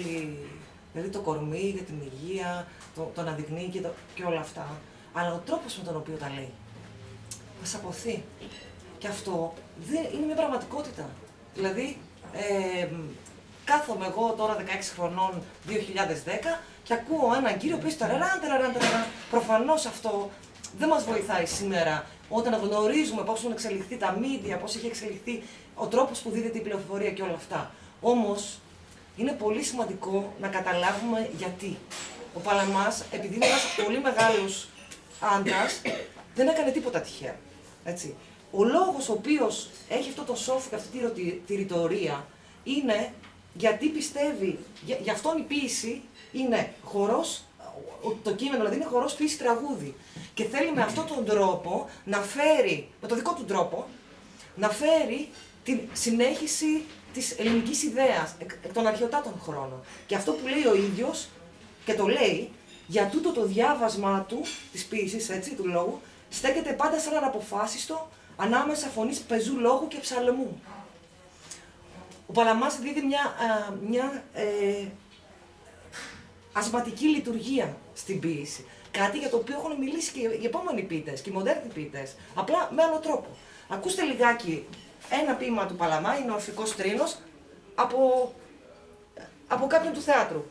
θέλει, δηλαδή το κορμί για την υγεία, το να δεικνύει και όλα αυτά. Αλλά ο τρόπος με τον οποίο τα λέει θα σαπωθεί. Και αυτό είναι μια πραγματικότητα. Δηλαδή, κάθομαι εγώ τώρα 16 χρονών 2010 και ακούω έναν κύριο που πει ταραραν. Προφανώς αυτό δεν μας βοηθάει σήμερα όταν γνωρίζουμε πώς έχουν εξελιχθεί τα media, πώς έχει εξελιχθεί ο τρόπος που δίδεται η πληροφορία και όλα αυτά. Όμως, είναι πολύ σημαντικό να καταλάβουμε γιατί. Ο Παλαμάς, επειδή είναι ένας πολύ μεγάλος άντρας, δεν έκανε τίποτα τυχαία. Έτσι. Ο λόγος ο οποίος έχει αυτό το σόφ και αυτή τη ρητορία είναι γιατί πιστεύει, γι' αυτόν η ποίηση είναι χορός, το κείμενο δηλαδή είναι χορός ποίηση τραγούδι. Και θέλει με αυτόν τον τρόπο να φέρει, με τον δικό του τρόπο, να φέρει την συνέχιση της ελληνικής ιδέας εκ των αρχαιοτάτων χρόνων. Και αυτό που λέει ο ίδιος, και το λέει, για τούτο το διάβασμά του, της ποίησης, έτσι, του λόγου, στέκεται πάντα σαν αναποφάσιστο ανάμεσα φωνής πεζού λόγου και ψαλμού. Ο Παλαμάς δίδει μια ασματική λειτουργία στην ποίηση. Κάτι για το οποίο έχουν μιλήσει και οι επόμενοι ποιητές και οι μοντέρνοι ποιητές. Απλά με άλλο τρόπο. Ακούστε λιγάκι ένα ποίημα του Παλαμά, είναι ο Ορφικός Τρίνος, από κάποιον του θεάτρου.